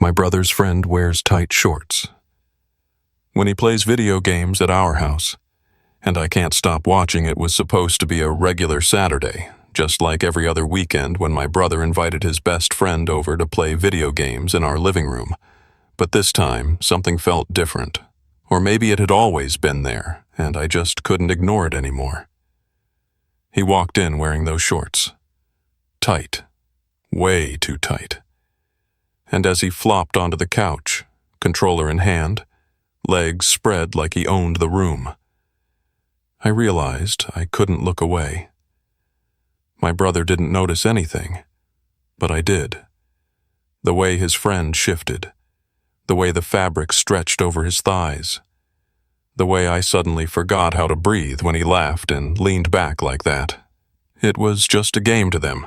My brother's friend wears tight shorts. When he plays video games at our house, and I can't stop watching, it was supposed to be a regular Saturday, just like every other weekend when my brother invited his best friend over to play video games in our living room. But this time, something felt different. Or maybe it had always been there, and I just couldn't ignore it anymore. He walked in wearing those shorts. Tight. Way too tight. And as he flopped onto the couch, controller in hand, legs spread like he owned the room, I realized I couldn't look away. My brother didn't notice anything, but I did. The way his friend shifted, the way the fabric stretched over his thighs, the way I suddenly forgot how to breathe when he laughed and leaned back like that. It was just a game to them,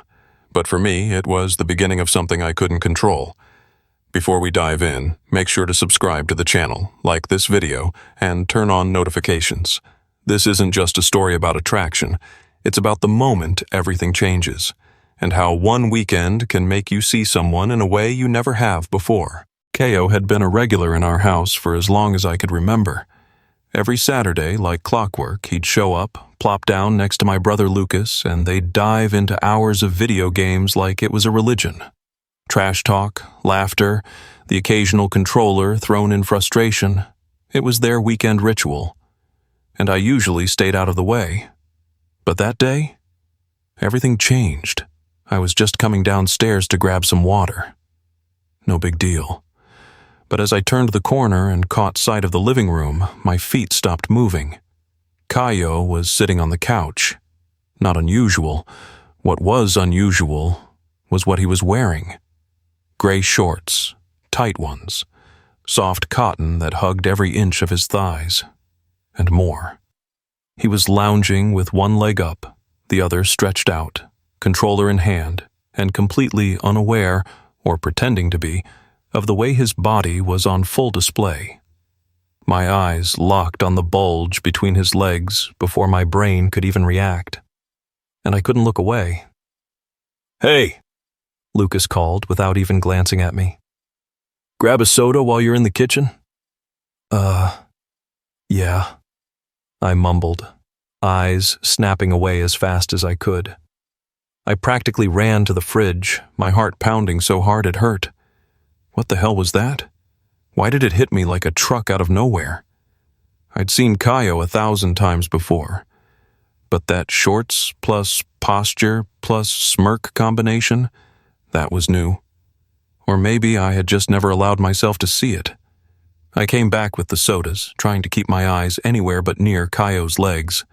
but for me it was the beginning of something I couldn't control. Before we dive in, make sure to subscribe to the channel, like this video, and turn on notifications. This isn't just a story about attraction, it's about the moment everything changes, and how one weekend can make you see someone in a way you never have before. Ko had been a regular in our house for as long as I could remember. Every Saturday, like clockwork, he'd show up, plop down next to my brother Lucas, and they'd dive into hours of video games like it was a religion. Trash talk, laughter, the occasional controller thrown in frustration. It was their weekend ritual, and I usually stayed out of the way. But that day, everything changed. I was just coming downstairs to grab some water. No big deal. But as I turned the corner and caught sight of the living room, my feet stopped moving. Ko was sitting on the couch. Not unusual. What was unusual was what he was wearing. Gray shorts, tight ones, soft cotton that hugged every inch of his thighs, and more. He was lounging with one leg up, the other stretched out, controller in hand, and completely unaware, or pretending to be, of the way his body was on full display. My eyes locked on the bulge between his legs before my brain could even react, and I couldn't look away. "Hey," Lucas called without even glancing at me. "Grab a soda while you're in the kitchen?" Yeah, I mumbled, eyes snapping away as fast as I could. I practically ran to the fridge, my heart pounding so hard it hurt. What the hell was that? Why did it hit me like a truck out of nowhere? I'd seen Ko 1,000 times before, but that shorts plus posture plus smirk combination, that was new. Or maybe I had just never allowed myself to see it. I came back with the sodas, trying to keep my eyes anywhere but near Ko's legs.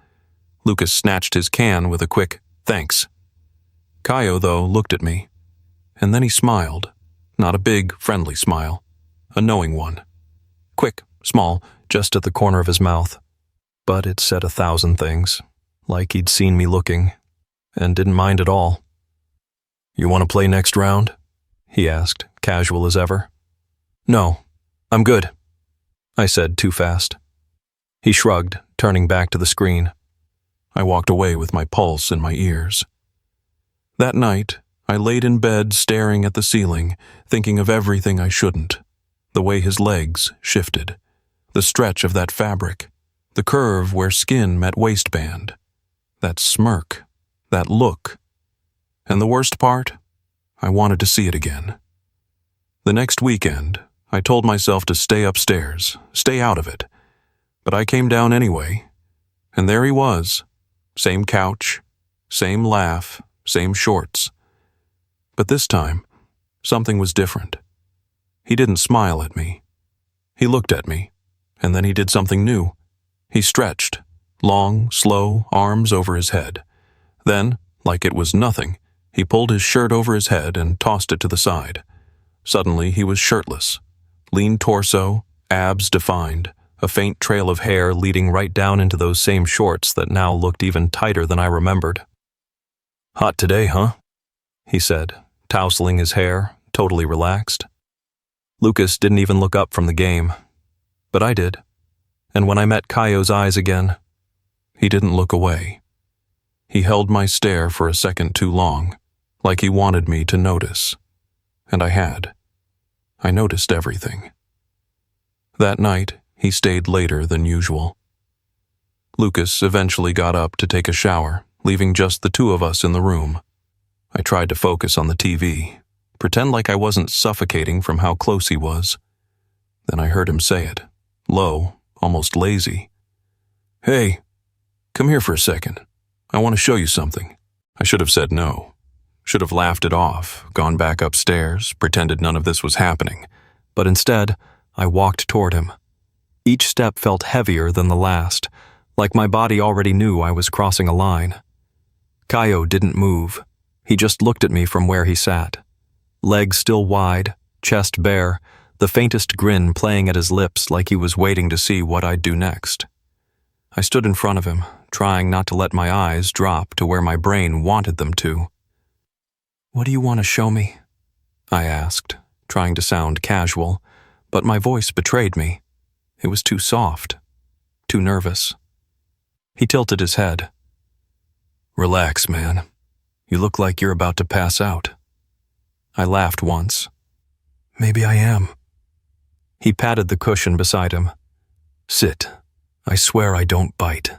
Lucas snatched his can with a quick, "Thanks." Ko, though, looked at me, and then he smiled. Not a big, friendly smile, a knowing one. Quick, small, just at the corner of his mouth. But it said 1,000 things, like he'd seen me looking, and didn't mind at all. "You want to play next round?" he asked, casual as ever. "No, I'm good," I said too fast. He shrugged, turning back to the screen. I walked away with my pulse in my ears. That night, I laid in bed staring at the ceiling, thinking of everything I shouldn't. The way his legs shifted, the stretch of that fabric, the curve where skin met waistband, that smirk, that look. And the worst part, I wanted to see it again. The next weekend, I told myself to stay upstairs, stay out of it. But I came down anyway, and there he was, same couch, same laugh, same shorts. But this time, something was different. He didn't smile at me. He looked at me, and then he did something new. He stretched, long, slow, arms over his head. Then, like it was nothing, he pulled his shirt over his head and tossed it to the side. Suddenly, he was shirtless. Lean torso, abs defined, a faint trail of hair leading right down into those same shorts that now looked even tighter than I remembered. "Hot today, huh?" he said, tousling his hair, totally relaxed. Lucas didn't even look up from the game, but I did. And when I met Ko's eyes again, he didn't look away. He held my stare for a second too long, like he wanted me to notice. And I had. I noticed everything. That night, he stayed later than usual. Lucas eventually got up to take a shower, leaving just the two of us in the room. I tried to focus on the TV, pretend like I wasn't suffocating from how close he was. Then I heard him say it, low, almost lazy. "Hey, come here for a second. I want to show you something." I should have said no. Should have laughed it off, gone back upstairs, pretended none of this was happening. But instead, I walked toward him. Each step felt heavier than the last, like my body already knew I was crossing a line. Kaio didn't move. He just looked at me from where he sat. Legs still wide, chest bare, the faintest grin playing at his lips like he was waiting to see what I'd do next. I stood in front of him, trying not to let my eyes drop to where my brain wanted them to. "What do you want to show me?" I asked, trying to sound casual, but my voice betrayed me. It was too soft, too nervous. He tilted his head. "Relax, man. You look like you're about to pass out." I laughed once. "Maybe I am." He patted the cushion beside him. "Sit. I swear I don't bite."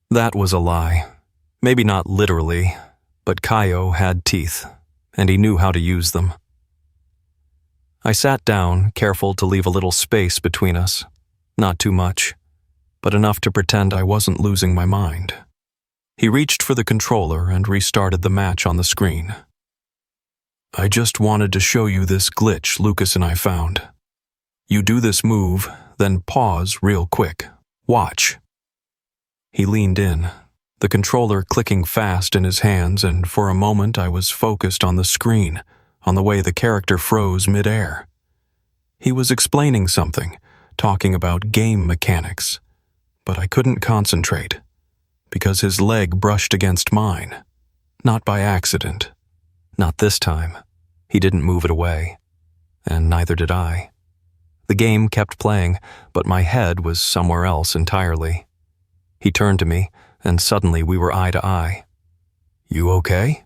That was a lie. Maybe not literally, but Kaio had teeth, and he knew how to use them. I sat down, careful to leave a little space between us. Not too much, but enough to pretend I wasn't losing my mind. He reached for the controller and restarted the match on the screen. "I just wanted to show you this glitch Lucas and I found. You do this move, then pause real quick. Watch." He leaned in, the controller clicking fast in his hands, and for a moment I was focused on the screen, on the way the character froze mid-air. He was explaining something, talking about game mechanics, but I couldn't concentrate, because his leg brushed against mine. Not by accident. Not this time. He didn't move it away, and neither did I. The game kept playing, but my head was somewhere else entirely. He turned to me, and suddenly we were eye to eye. "You okay?"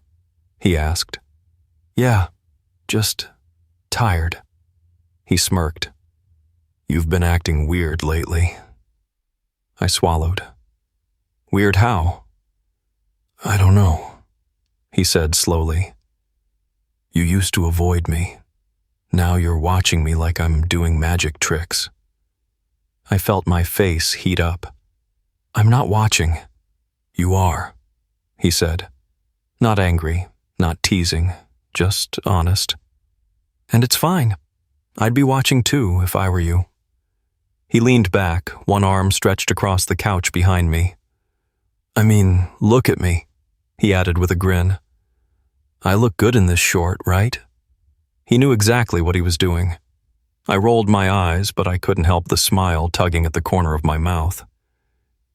he asked. "Yeah, just tired." He smirked. "You've been acting weird lately." I swallowed. "Weird how?" "I don't know," he said slowly. "You used to avoid me. Now you're watching me like I'm doing magic tricks." I felt my face heat up. "I'm not watching." "You are," he said. Not angry, not teasing, just honest. "And it's fine. I'd be watching too if I were you." He leaned back, one arm stretched across the couch behind me. "I mean, look at me," he added with a grin. "I look good in this short, right?" He knew exactly what he was doing. I rolled my eyes, but I couldn't help the smile tugging at the corner of my mouth.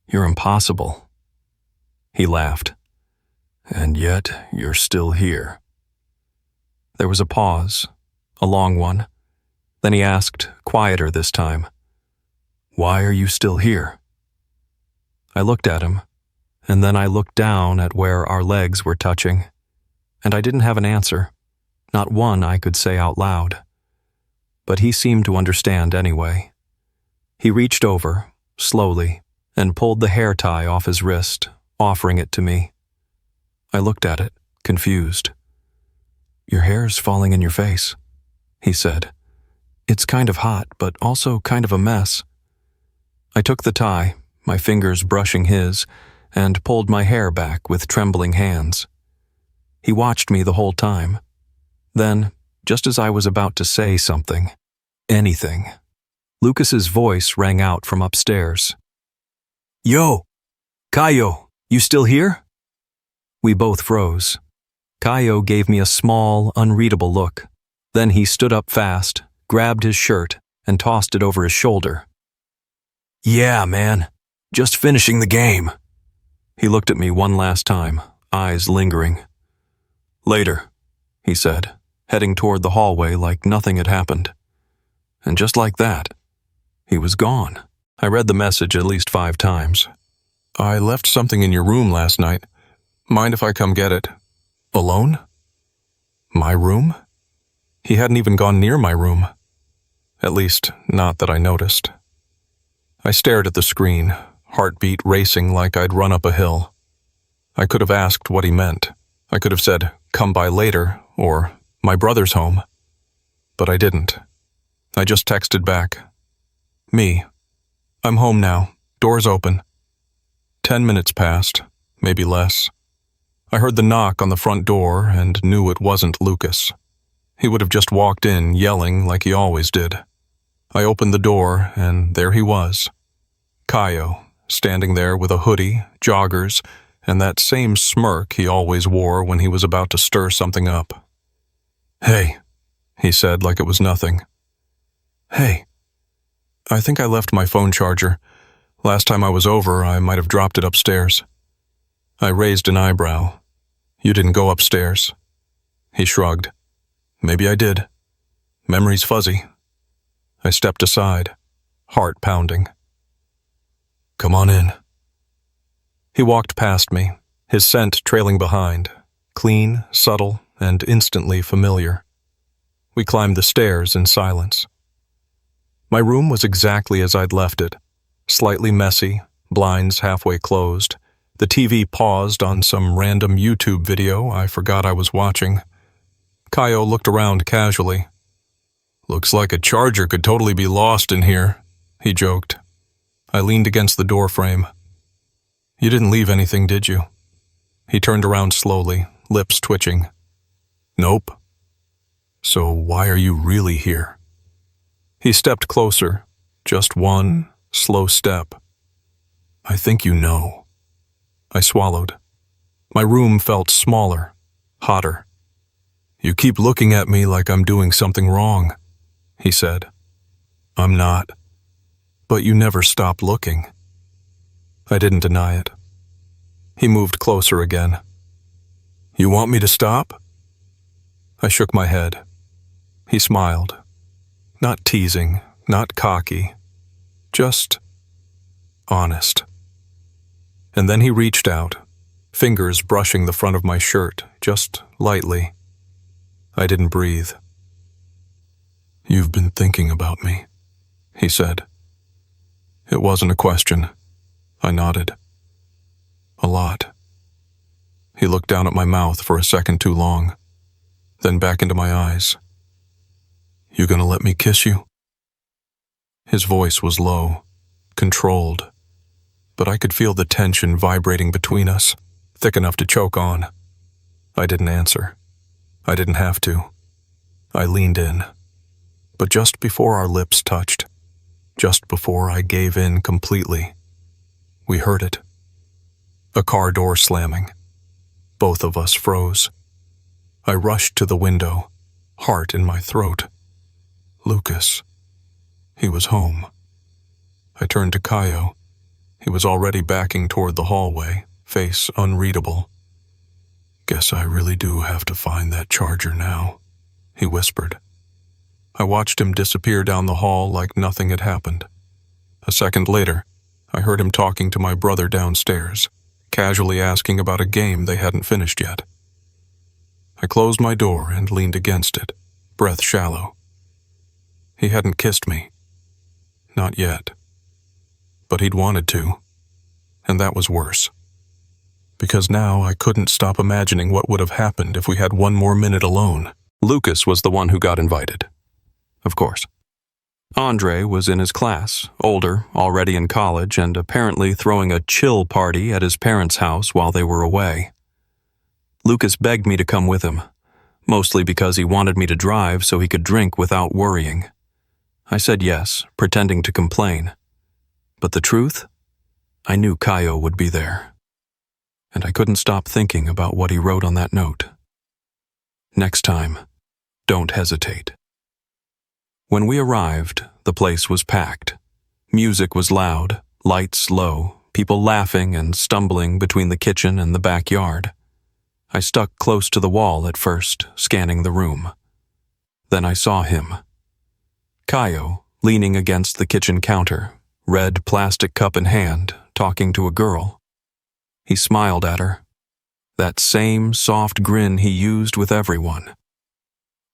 "You're impossible." He laughed. "And yet, you're still here." There was a pause, a long one. Then he asked, quieter this time, "Why are you still here?" I looked at him, and then I looked down at where our legs were touching, and I didn't have an answer, not one I could say out loud. But he seemed to understand anyway. He reached over, slowly, and pulled the hair tie off his wrist, offering it to me. I looked at it, confused. "Your hair's falling in your face," he said. "It's kind of hot, but also kind of a mess." I took the tie, my fingers brushing his, and pulled my hair back with trembling hands. He watched me the whole time. Then, just as I was about to say something, anything, Lucas's voice rang out from upstairs. "Yo! Kaio, you still here?" We both froze. Kaio gave me a small, unreadable look. Then he stood up fast, grabbed his shirt, and tossed it over his shoulder. "Yeah, man. Just finishing the game." He looked at me one last time, eyes lingering. "Later," he said, heading toward the hallway like nothing had happened. And just like that, he was gone. I read the message at least 5 times. "I left something in your room last night. Mind if I come get it?" "Alone? My room?" He hadn't even gone near my room. At least, not that I noticed. I stared at the screen, heartbeat racing like I'd run up a hill. I could have asked what he meant. I could have said, "Come by later," or "My brother's home." But I didn't. I just texted back, "Me. I'm home now. Door's open." 10 minutes passed, maybe less. I heard the knock on the front door and knew it wasn't Lucas. He would have just walked in, yelling like he always did. I opened the door, and there he was. Kaio, standing there with a hoodie, joggers, and that same smirk he always wore when he was about to stir something up. "Hey," he said like it was nothing. "Hey. I think I left my phone charger. Last time I was over, I might have dropped it upstairs." I raised an eyebrow. "You didn't go upstairs." He shrugged. "Maybe I did. Memory's fuzzy." I stepped aside, heart pounding. "Come on in." He walked past me, his scent trailing behind, clean, subtle, and instantly familiar. We climbed the stairs in silence. My room was exactly as I'd left it, slightly messy, blinds halfway closed, the TV paused on some random YouTube video I forgot I was watching. Kaio looked around casually. "Looks like a charger could totally be lost in here," he joked. I leaned against the door frame. "You didn't leave anything, did you?" He turned around slowly, lips twitching. "Nope." "So why are you really here?" He stepped closer, just one slow step. "I think you know." I swallowed. My room felt smaller, hotter. "You keep looking at me like I'm doing something wrong," he said. "I'm not. But you never stop looking." I didn't deny it. He moved closer again. "You want me to stop?" I shook my head. He smiled. Not teasing, not cocky, just honest. And then he reached out, fingers brushing the front of my shirt, just lightly. I didn't breathe. "You've been thinking about me," he said. It wasn't a question. I nodded. "A lot." He looked down at my mouth for a second too long, then back into my eyes. "You gonna let me kiss you?" His voice was low, controlled, but I could feel the tension vibrating between us, thick enough to choke on. I didn't answer. I didn't have to. I leaned in. But just before our lips touched, just before I gave in completely, we heard it. A car door slamming. Both of us froze. I rushed to the window, heart in my throat. Lucas. He was home. I turned to Kaio. He was already backing toward the hallway, face unreadable. "Guess I really do have to find that charger now," he whispered. I watched him disappear down the hall like nothing had happened. A second later, I heard him talking to my brother downstairs, casually asking about a game they hadn't finished yet. I closed my door and leaned against it, breath shallow. He hadn't kissed me. Not yet. But he'd wanted to. And that was worse. Because now I couldn't stop imagining what would have happened if we had one more minute alone. Lucas was the one who got invited. Of course. Andre was in his class, older, already in college, and apparently throwing a chill party at his parents' house while they were away. Lucas begged me to come with him, mostly because he wanted me to drive so he could drink without worrying. I said yes, pretending to complain. But the truth? I knew Kaio would be there. And I couldn't stop thinking about what he wrote on that note. Next time, don't hesitate. When we arrived, the place was packed. Music was loud, lights low, people laughing and stumbling between the kitchen and the backyard. I stuck close to the wall at first, scanning the room. Then I saw him. Kaio, leaning against the kitchen counter, red plastic cup in hand, talking to a girl. He smiled at her. That same soft grin he used with everyone.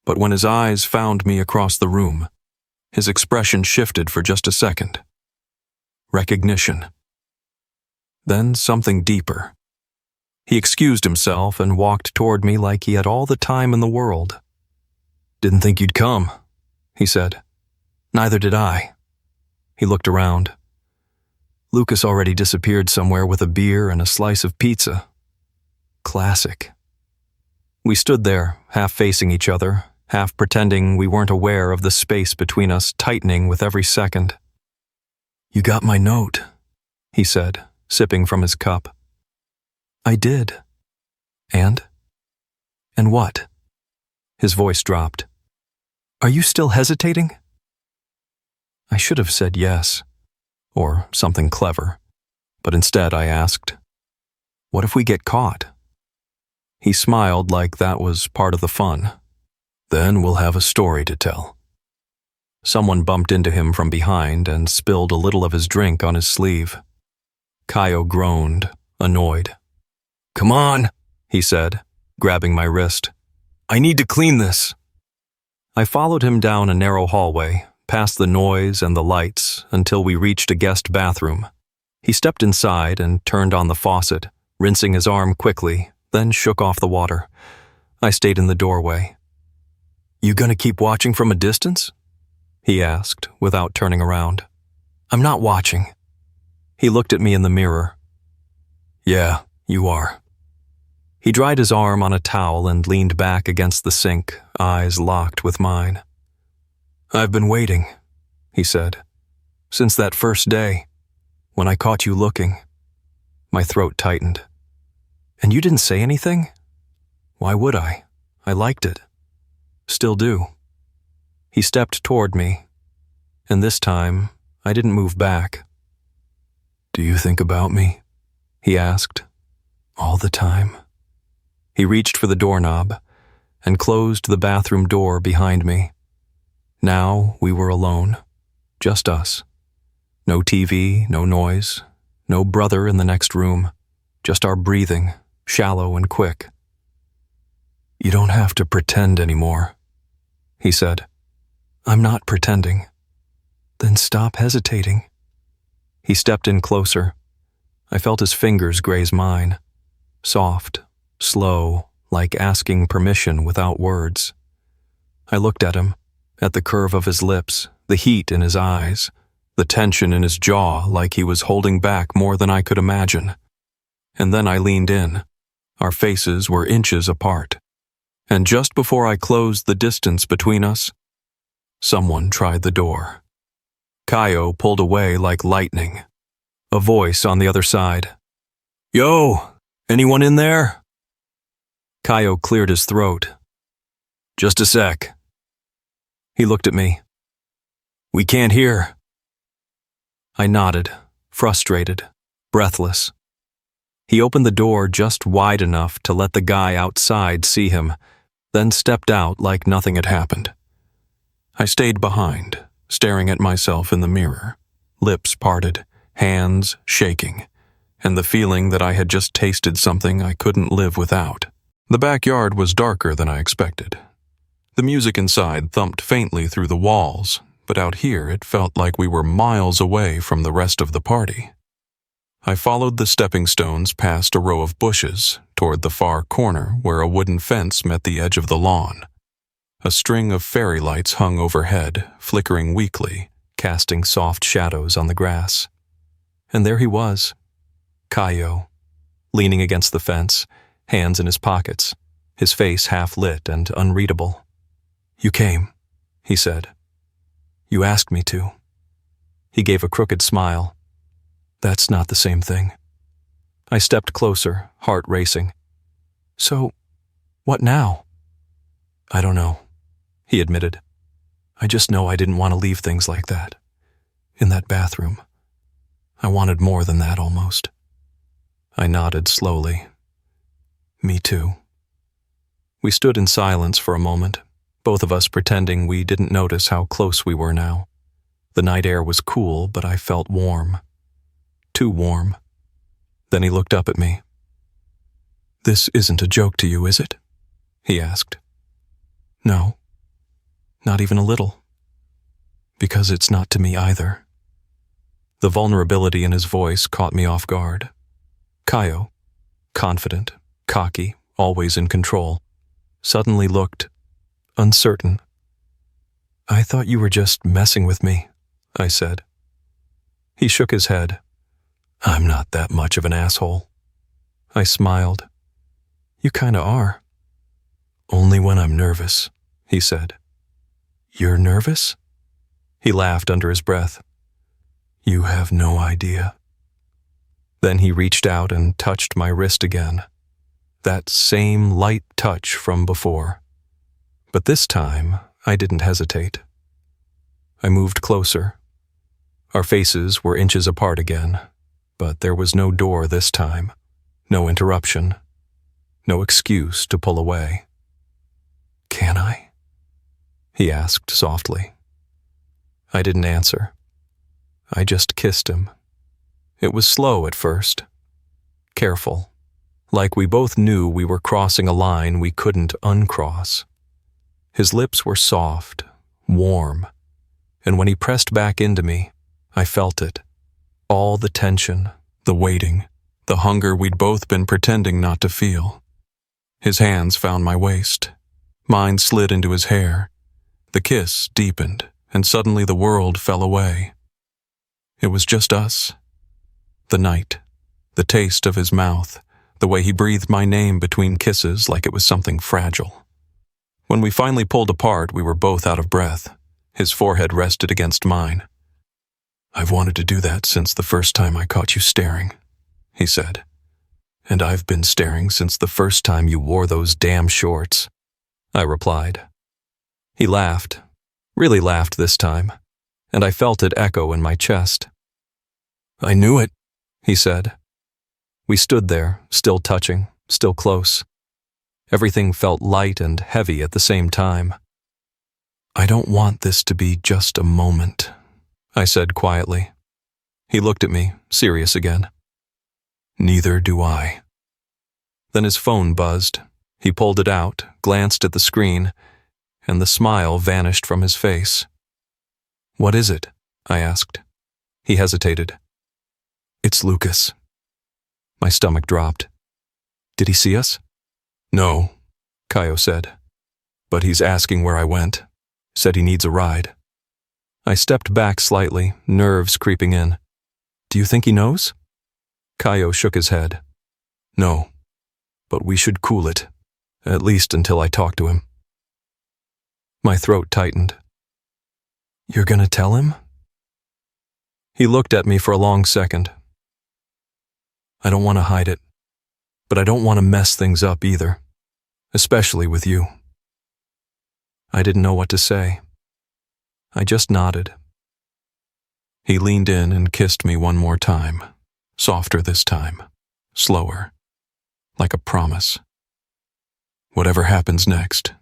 but when his eyes found me across the room, his expression shifted for just a second. Recognition. Then something deeper. He excused himself and walked toward me like he had all the time in the world. "Didn't think you'd come," he said. "Neither did I." He looked around. Lucas already disappeared somewhere with a beer and a slice of pizza. Classic. We stood there, half facing each other, half pretending we weren't aware of the space between us tightening with every second. "You got my note," he said, sipping from his cup. "I did." "And? And what?" His voice dropped. "Are you still hesitating?" I should have said yes, or something clever, but instead I asked, "What if we get caught?" He smiled like that was part of the fun. "Then we'll have a story to tell." Someone bumped into him from behind and spilled a little of his drink on his sleeve. Kaio groaned, annoyed. "Come on," he said, grabbing my wrist. "I need to clean this." I followed him down a narrow hallway, past the noise and the lights, until we reached a guest bathroom. He stepped inside and turned on the faucet, rinsing his arm quickly, then shook off the water. I stayed in the doorway. "You gonna keep watching from a distance?" he asked, without turning around. "I'm not watching." He looked at me in the mirror. "Yeah, you are." He dried his arm on a towel and leaned back against the sink, eyes locked with mine. "I've been waiting," he said, "since that first day, when I caught you looking." My throat tightened. "And you didn't say anything?" "Why would I? I liked it. Still do." He stepped toward me, and this time I didn't move back. "Do you think about me?" he asked. "All the time." He reached for the doorknob and closed the bathroom door behind me. Now we were alone, just us. No TV, no noise, no brother in the next room, just our breathing, shallow and quick. "You don't have to pretend anymore," he said. "I'm not pretending." "Then stop hesitating." He stepped in closer. I felt his fingers graze mine, soft, slow, like asking permission without words. I looked at him, at the curve of his lips, the heat in his eyes, the tension in his jaw like he was holding back more than I could imagine. And then I leaned in. Our faces were inches apart. And just before I closed the distance between us, someone tried the door. Kaio pulled away like lightning. A voice on the other side. "Yo, anyone in there?" Kaio cleared his throat. "Just a sec." He looked at me. "We can't hear." I nodded, frustrated, breathless. He opened the door just wide enough to let the guy outside see him, then stepped out like nothing had happened. I stayed behind, staring at myself in the mirror, lips parted, hands shaking, and the feeling that I had just tasted something I couldn't live without. The backyard was darker than I expected. The music inside thumped faintly through the walls, but out here it felt like we were miles away from the rest of the party. I followed the stepping stones past a row of bushes toward the far corner where a wooden fence met the edge of the lawn. A string of fairy lights hung overhead, flickering weakly, casting soft shadows on the grass. And there he was, Kaio, leaning against the fence, hands in his pockets, his face half lit and unreadable. "You came," he said. "You asked me to." He gave a crooked smile. "That's not the same thing." I stepped closer, heart racing. "So, what now?" "I don't know," he admitted. "I just know I didn't want to leave things like that. In that bathroom. I wanted more than that almost." I nodded slowly. "Me too." We stood in silence for a moment, both of us pretending we didn't notice how close we were now. The night air was cool, but I felt warm. Too warm. Then he looked up at me. "This isn't a joke to you, is it?" he asked. "No," Not even a little. Because it's not to me either. The vulnerability in his voice caught me off guard. Kaio, confident, cocky, always in control, suddenly looked uncertain. "I thought you were just messing with me," I said. He shook his head. "I'm not that much of an asshole." I smiled. "You kinda are." "Only when I'm nervous," he said. "You're nervous?" He laughed under his breath. "You have no idea." Then he reached out and touched my wrist again. That same light touch from before. But this time, I didn't hesitate. I moved closer. Our faces were inches apart again, but there was no door this time, no interruption, no excuse to pull away. "Can I?" he asked softly. I didn't answer. I just kissed him. It was slow at first, careful, like we both knew we were crossing a line we couldn't uncross. His lips were soft, warm, and when he pressed back into me, I felt it. All the tension, the waiting, the hunger we'd both been pretending not to feel. His hands found my waist. Mine slid into his hair. The kiss deepened, and suddenly the world fell away. It was just us. The night, the taste of his mouth, the way he breathed my name between kisses like it was something fragile. When we finally pulled apart, we were both out of breath. His forehead rested against mine. "I've wanted to do that since the first time I caught you staring," he said. "And I've been staring since the first time you wore those damn shorts," I replied. He laughed, really laughed this time, and I felt it echo in my chest. "I knew it," he said. We stood there, still touching, still close. Everything felt light and heavy at the same time. "I don't want this to be just a moment," I said quietly. He looked at me, serious again. "Neither do I." Then his phone buzzed. He pulled it out, glanced at the screen, and the smile vanished from his face. "What is it?" I asked. He hesitated. "It's Lucas." My stomach dropped. "Did he see us?" "No," Kaio said. "But he's asking where I went. Said he needs a ride." I stepped back slightly, nerves creeping in. "Do you think he knows?" Kaio shook his head. "No, but we should cool it, at least until I talk to him." My throat tightened. "You're gonna tell him?" He looked at me for a long second. "I don't want to hide it, but I don't want to mess things up either, especially with you." I didn't know what to say. I just nodded. He leaned in and kissed me one more time, softer this time, slower, like a promise. "Whatever happens next,"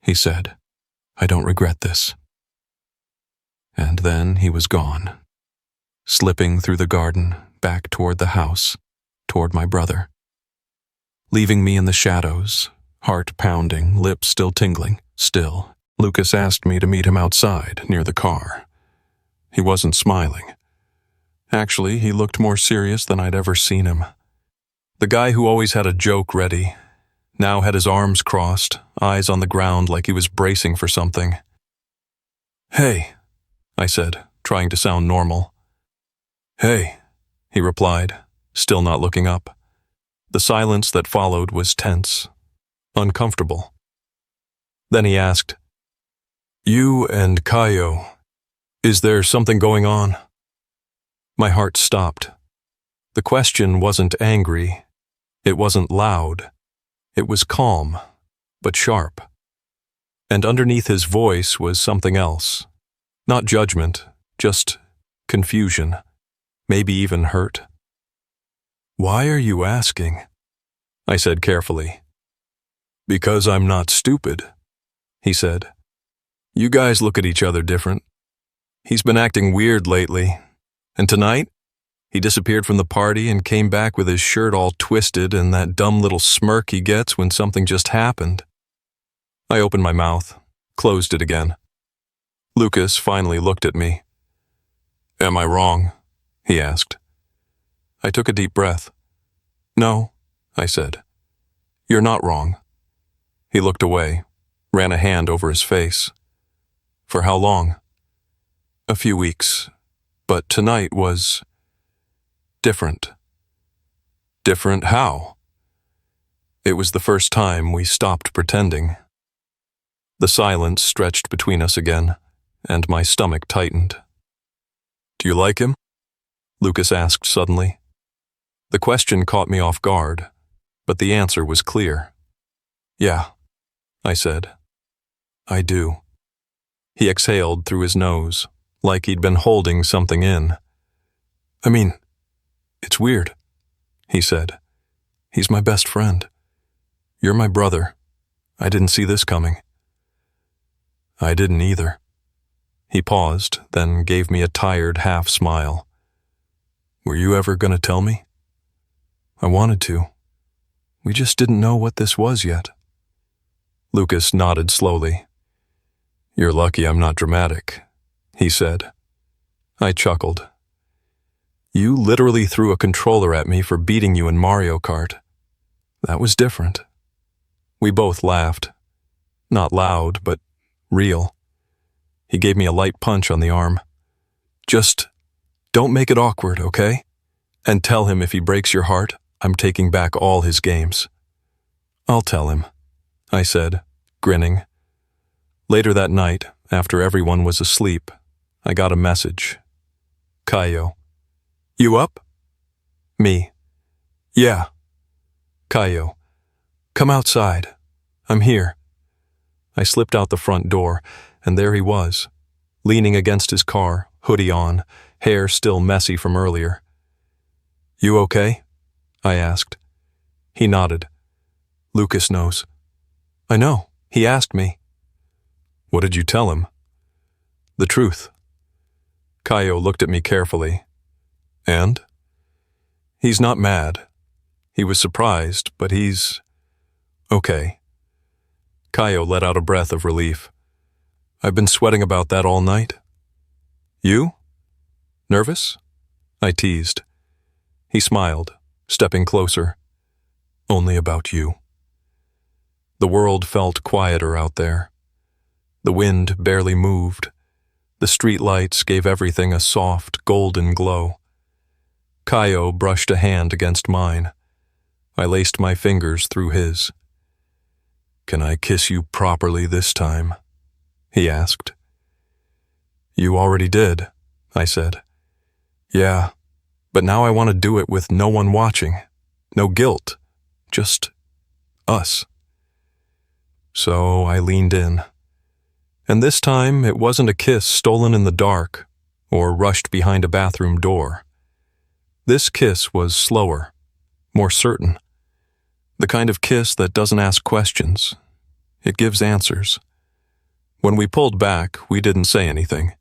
he said, "I don't regret this." And then he was gone, slipping through the garden, back toward the house, toward my brother. Leaving me in the shadows, heart pounding, lips still tingling, still, Lucas asked me to meet him outside, near the car. He wasn't smiling. Actually, he looked more serious than I'd ever seen him. The guy who always had a joke ready, now had his arms crossed, eyes on the ground like he was bracing for something. "Hey," I said, trying to sound normal. "Hey," he replied, still not looking up. The silence that followed was tense, uncomfortable. Then he asked, "You and Kaio, is there something going on?" My heart stopped. The question wasn't angry. It wasn't loud. It was calm, but sharp. And underneath his voice was something else. Not judgment, just confusion, maybe even hurt. "Why are you asking?" I said carefully. "Because I'm not stupid," he said. "You guys look at each other different. He's been acting weird lately, and tonight, he disappeared from the party and came back with his shirt all twisted and that dumb little smirk he gets when something just happened." I opened my mouth, closed it again. Lucas finally looked at me. "Am I wrong?" he asked. I took a deep breath. "No," I said. "You're not wrong." He looked away, ran a hand over his face. "For how long?" "A few weeks, but tonight was different." "Different how?" It was the first time we stopped pretending. The silence stretched between us again, and my stomach tightened. "Do you like him?" Lucas asked suddenly. The question caught me off guard, but the answer was clear. "Yeah," I said. "I do." He exhaled through his nose, like he'd been holding something in. "I mean, it's weird," he said. "He's my best friend. You're my brother. I didn't see this coming." "I didn't either." He paused, then gave me a tired half smile. "Were you ever going to tell me?" "I wanted to. We just didn't know what this was yet." Lucas nodded slowly. "You're lucky I'm not dramatic," he said. I chuckled. "You literally threw a controller at me for beating you in Mario Kart. That was different." We both laughed. Not loud, but real. He gave me a light punch on the arm. "Just don't make it awkward, okay? And tell him if he breaks your heart, I'm taking back all his games." "I'll tell him," I said, grinning. Later that night, after everyone was asleep, I got a message. "Caio." "You up?" "Me." "Yeah." "Caio, come outside. I'm here." I slipped out the front door, and there he was, leaning against his car, hoodie on, hair still messy from earlier. "You okay?" I asked. He nodded. "Lucas knows." "I know. He asked me." "What did you tell him?" "The truth." Caio looked at me carefully. "And?" "He's not mad. He was surprised, but he's okay." Caio let out a breath of relief. "I've been sweating about that all night." "You? Nervous?" I teased. He smiled, stepping closer. "Only about you." The world felt quieter out there. The wind barely moved. The street lights gave everything a soft, golden glow. Caio brushed a hand against mine. I laced my fingers through his. "Can I kiss you properly this time?" he asked. "You already did," I said. "Yeah, but now I want to do it with no one watching. No guilt. Just us." So I leaned in. And this time it wasn't a kiss stolen in the dark or rushed behind a bathroom door. This kiss was slower, more certain. The kind of kiss that doesn't ask questions. It gives answers. When we pulled back, we didn't say anything.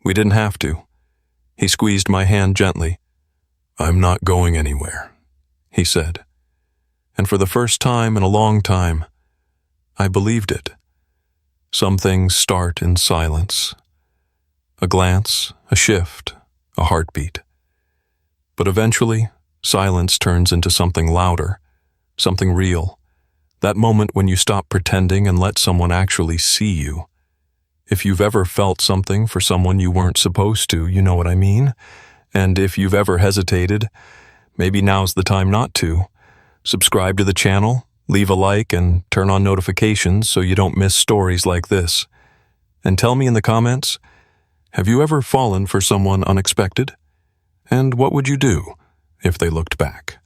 We didn't have to. He squeezed my hand gently. "I'm not going anywhere," he said. And for the first time in a long time, I believed it. Some things start in silence. A glance, a shift, a heartbeat. But eventually, silence turns into something louder, something real. That moment when you stop pretending and let someone actually see you. If you've ever felt something for someone you weren't supposed to, you know what I mean? And if you've ever hesitated, maybe now's the time not to. Subscribe to the channel, leave a like, and turn on notifications so you don't miss stories like this. And tell me in the comments, have you ever fallen for someone unexpected? And what would you do if they looked back?